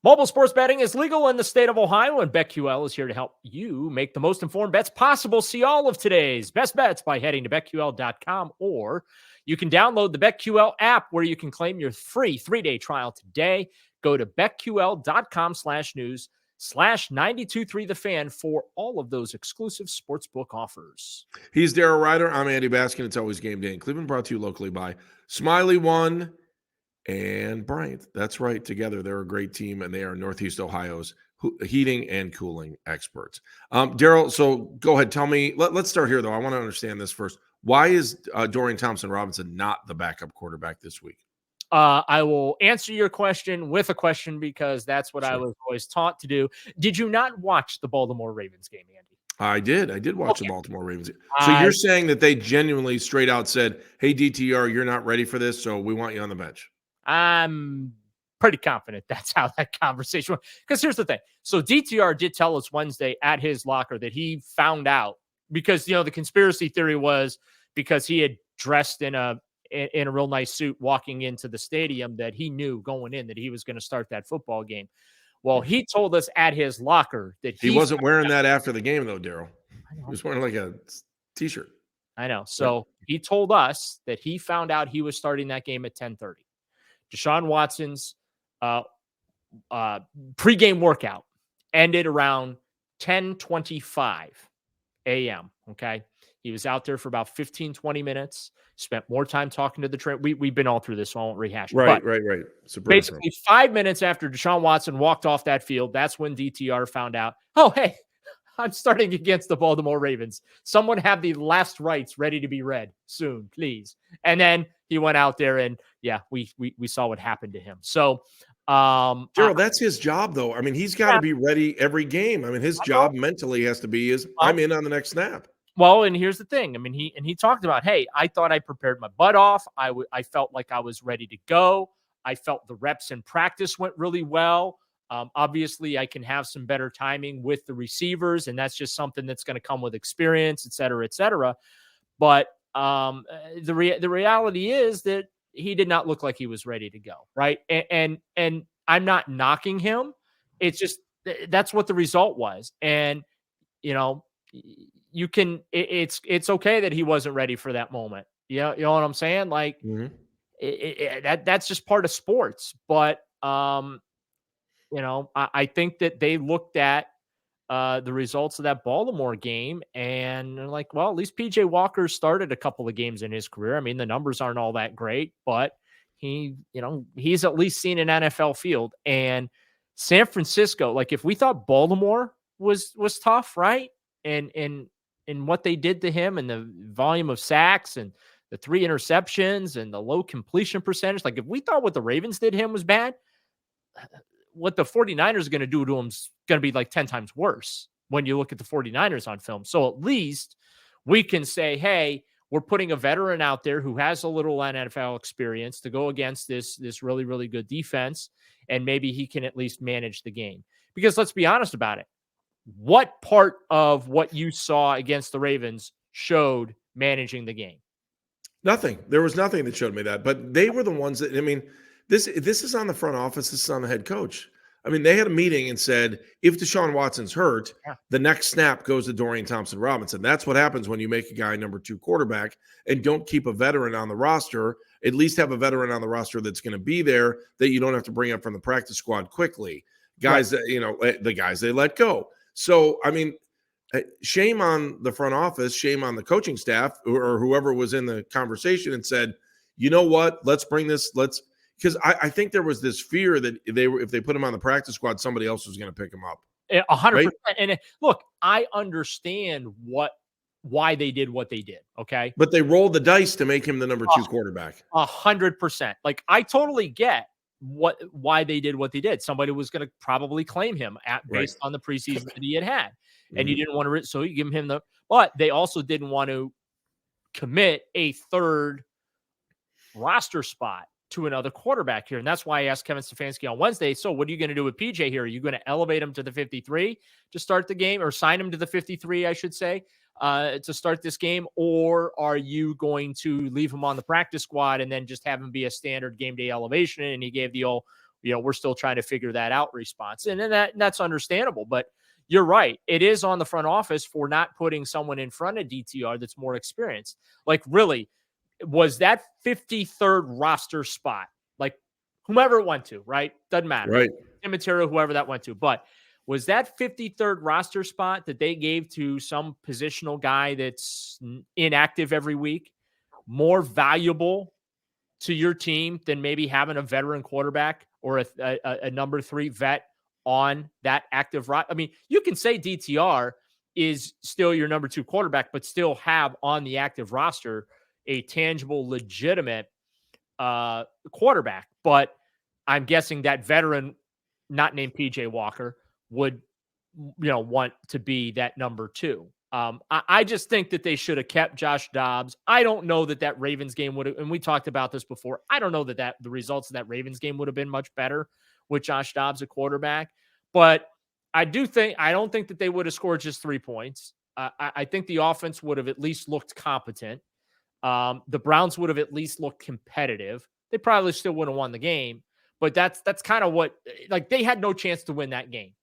Mobile sports betting is legal in the state of Ohio, and BetQL is here to help you make the most informed bets possible. See all of today's best bets by heading to BetQL.com, or you can download the BetQL app where you can claim your free 3-day trial today. Go to BetQL.com/news/923thefan for all of those exclusive sportsbook offers. He's Daryl Ryder. I'm Andy Baskin. It's always game day in Cleveland, brought to you locally by Smiley One and Bryant. That's right. Together, they're a great team, and they are Northeast Ohio's heating and cooling experts. Daryl, so go ahead. Tell me. Let's start here, though. I want to understand this first. Why is Dorian Thompson-Robinson not the backup quarterback this week? I will answer your question with a question because that's what I was always taught to do. Did you not watch the Baltimore Ravens game, Andy? I did. I did watch the Baltimore Ravens. So you're saying that they genuinely straight out said, hey, DTR, you're not ready for this, so we want you on the bench. I'm pretty confident that's how that conversation went. Because here's the thing. So DTR did tell us Wednesday at his locker that he found out because, the conspiracy theory was because he had dressed in a real nice suit walking into the stadium that he knew going in that he was going to start that football game. Well, he told us at his locker that he wasn't wearing that after the game, though, Daryl. He was wearing like a T-shirt. I know. So he told us that he found out he was starting that game at 10:30. Deshaun Watson's pregame workout ended around 10:25 a.m., okay? He was out there for about 15, 20 minutes, spent more time talking to the trainer. We've been all through this, so I won't rehash it. Right. So basically, 5 minutes after Deshaun Watson walked off that field, that's when DTR found out, oh, hey, I'm starting against the Baltimore Ravens. Someone have the last rites ready to be read soon, please. And then he went out there and, we saw what happened to him. So, Daryl, that's his job, though. I mean, he's got to be ready every game. I mean, his job mentally has to be I'm in on the next snap. Well, and here's the thing. I mean, he talked about, hey, I thought I prepared my butt off. I felt like I was ready to go. I felt the reps in practice went really well. Obviously, I can have some better timing with the receivers, and that's just something that's going to come with experience, et cetera, et cetera. But the reality is that he did not look like he was ready to go, right? And I'm not knocking him. It's just that's what the result was. And, you can it's okay that he wasn't ready for that moment. You know what I'm saying? Like that's just part of sports. But I think that they looked at the results of that Baltimore game and they're like, well, at least PJ Walker started a couple of games in his career. I mean, the numbers aren't all that great, but he's at least seen an NFL field. And San Francisco, like if we thought Baltimore was tough, right? And what they did to him and the volume of sacks and the 3 interceptions and the low completion percentage, like if we thought what the Ravens did to him was bad, what the 49ers are going to do to him is going to be like 10 times worse when you look at the 49ers on film. So at least we can say, hey, we're putting a veteran out there who has a little NFL experience to go against this really, really good defense, and maybe he can at least manage the game. Because let's be honest about it. What part of what you saw against the Ravens showed managing the game? Nothing. There was nothing that showed me that. But they were the ones that, I mean, this is on the front office. This is on the head coach. I mean, they had a meeting and said, if Deshaun Watson's hurt, the next snap goes to Dorian Thompson-Robinson. That's what happens when you make a guy number 2 quarterback and don't keep a veteran on the roster. At least have a veteran on the roster that's going to be there that you don't have to bring up from the practice squad quickly. Guys that, the guys they let go. So, I mean, shame on the front office, shame on the coaching staff or whoever was in the conversation and said, you know what, let's bring this, because I think there was this fear that if they put him on the practice squad, somebody else was going to pick him up. 100%. Right? And look, I understand why they did what they did. Okay. But they rolled the dice to make him the number 2 quarterback. 100%. Like I totally get why they did what they did. Somebody was going to probably claim him based on the preseason that he had. And you didn't want to, so you give him but they also didn't want to commit a 3rd roster spot to another quarterback here. And that's why I asked Kevin Stefanski on Wednesday, so what are you going to do with PJ here? Are you going to elevate him to the 53 to start the game, or sign him to the 53, I should say, to start this game? Or are you going to leave him on the practice squad and then just have him be a standard game day elevation? And he gave the old, we're still trying to figure that out response. And that's understandable. But you're right. It is on the front office for not putting someone in front of DTR that's more experienced. Like, really, was that 53rd roster spot, like whomever it went to, right? Doesn't matter. Right. Immaterial, whoever that went to. But was that 53rd roster spot that they gave to some positional guy that's inactive every week more valuable to your team than maybe having a veteran quarterback or a number 3 vet on that active roster? I mean, you can say DTR is still your number 2 quarterback, but still have on the active roster a tangible, legitimate quarterback. But I'm guessing that veteran, not named PJ Walker, would want to be that number 2. I just think that they should have kept Josh Dobbs. I don't know that Ravens game would have, and we talked about this before, I don't know that the results of that Ravens game would have been much better with Josh Dobbs at quarterback. But I don't think that they would have scored just 3 points. I think the offense would have at least looked competent. The Browns would have at least looked competitive. They probably still wouldn't have won the game, but that's kind of what, like, they had no chance to win that game.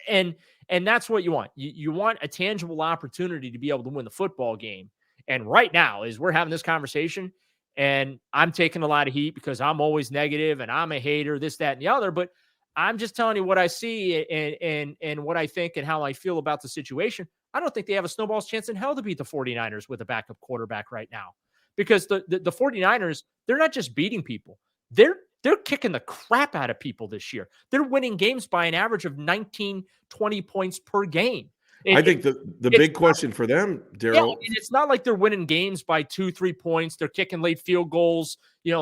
And that's what you want. You want a tangible opportunity to be able to win the football game. And right now, as we're having this conversation, and I'm taking a lot of heat because I'm always negative and I'm a hater, this, that, and the other. But I'm just telling you what I see and what I think and how I feel about the situation. I don't think they have a snowball's chance in hell to beat the 49ers with a backup quarterback right now, because the 49ers, they're not just beating people. They're kicking the crap out of people this year. They're winning games by an average of 19, 20 points per game. I think the big question for them, Daryl, it's not like they're winning games by 2-3 points. They're kicking late field goals,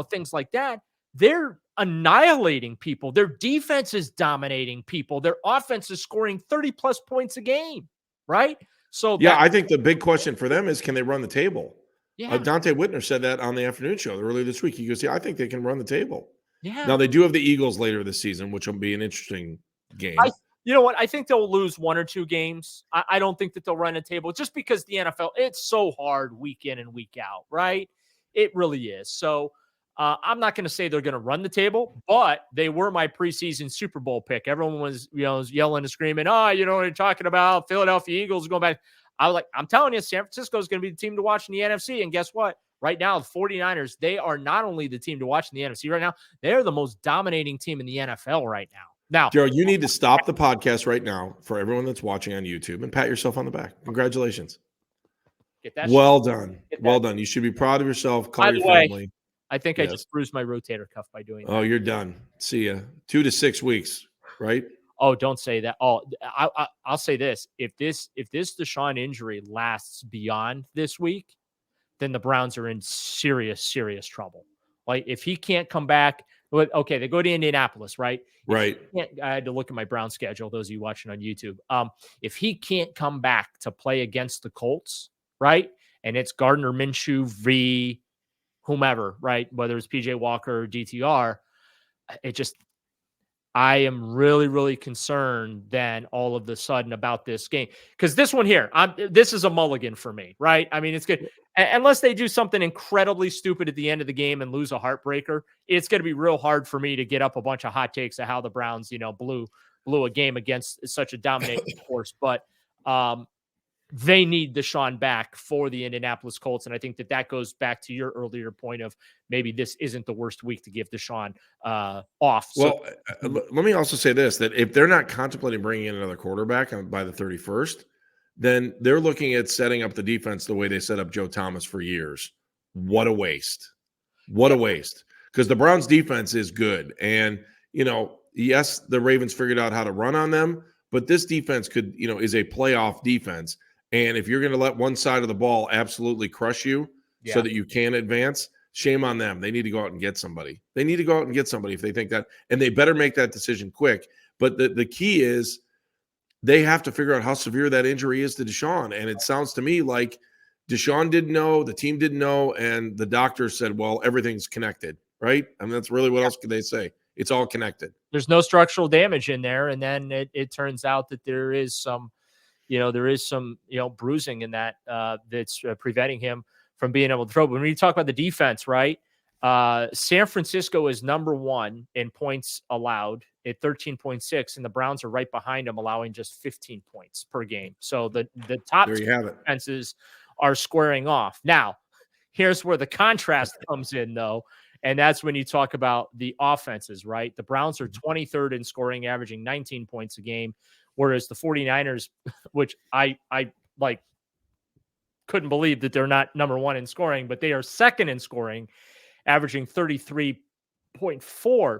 things like that. They're annihilating people. Their defense is dominating people. Their offense is scoring 30+ points a game, right? So I think the big question for them is, can they run the table? Yeah. Dante Whitner said that on the afternoon show earlier this week. He goes, I think they can run the table. Yeah. Now, they do have the Eagles later this season, which will be an interesting game. You know what? I think they'll lose 1 or 2 games. I don't think that they'll run a table, just because the NFL, it's so hard week in and week out, right? It really is. So I'm not going to say they're going to run the table, but they were my preseason Super Bowl pick. Everyone was, yelling and screaming, what you're talking about? Philadelphia Eagles going back. I was like, I'm telling you, San Francisco is going to be the team to watch in the NFC. And guess what? Right now, the 49ers, they are not only the team to watch in the NFC right now, they're the most dominating team in the NFL right now. Now, Daryl, you need to stop the podcast right now for everyone that's watching on YouTube and pat yourself on the back. Congratulations. Get that well done. Well done. You should be proud of yourself. Call your family. I think I just bruised my rotator cuff by doing that. Oh, you're done. See ya. 2 to 6 weeks, right? Oh, don't say that. Oh, I'll say this. If this Deshaun injury lasts beyond this week, then the Browns are in serious, serious trouble. Like, if he can't come back, okay, they go to Indianapolis, right? Right. I had to look at my Brown schedule, those of you watching on YouTube. If he can't come back to play against the Colts, right? And it's Gardner Minshew v. whomever, right? Whether it's PJ Walker or DTR, I am really, really concerned then all of a sudden about this game. Because this one here, this is a mulligan for me, right? I mean, it's good. Unless they do something incredibly stupid at the end of the game and lose a heartbreaker, it's going to be real hard for me to get up a bunch of hot takes of how the Browns, blew a game against such a dominating force. But they need Deshaun back for the Indianapolis Colts. And I think that goes back to your earlier point of maybe this isn't the worst week to give Deshaun off. Well, let me also say this, that if they're not contemplating bringing in another quarterback by the 31st, then they're looking at setting up the defense the way they set up Joe Thomas for years. What a waste. What a waste. Because the Browns defense is good. And, yes, the Ravens figured out how to run on them, but this defense is a playoff defense. And if you're going to let one side of the ball absolutely crush you so that you can advance, shame on them. They need to go out and get somebody. They need to go out and get somebody if they think that. And they better make that decision quick. But the key is they have to figure out how severe that injury is to Deshaun. And it sounds to me like Deshaun didn't know, the team didn't know, and the doctor said, well, everything's connected, right? I mean, that's really what else could they say? It's all connected. There's no structural damage in there. And then it turns out that there is some bruising in that that's preventing him from being able to throw. But when you talk about the defense, right? San Francisco is number 1 in points allowed at 13.6, and the Browns are right behind them, allowing just 15 points per game. So the top there you have it. defenses are squaring off. Now, here's where the contrast comes in, though, and that's when you talk about the offenses, right? The Browns are 23rd in scoring, averaging 19 points a game, whereas the 49ers, which I like, couldn't believe that they're not number 1 in scoring, but they are second in scoring, averaging 33.4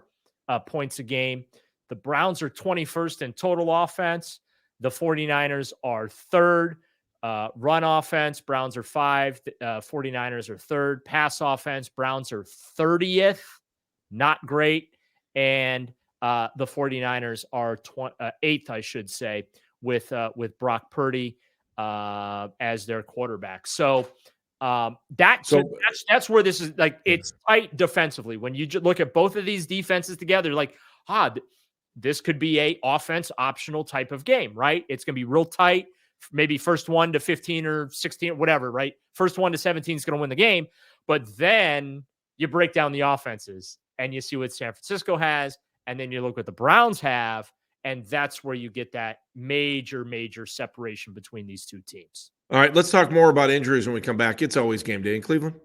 points a game. The Browns are 21st in total offense. The 49ers are 3rd. Run offense, Browns are 5. 49ers are 3rd. Pass offense, Browns are 30th. Not great. And the 49ers are 8th, I should say, with Brock Purdy as their quarterback. So that's where this is, like, it's tight defensively. When you look at both of these defenses together, like, this could be a offense optional type of game, right? It's going to be real tight. Maybe first 1 to 15 or 16, whatever, right? First 1 to 17 is going to win the game. But then you break down the offenses and you see what San Francisco has, and then you look what the Browns have, and that's where you get that major, major separation between these two teams. All right, let's talk more about injuries when we come back. It's always game day in Cleveland.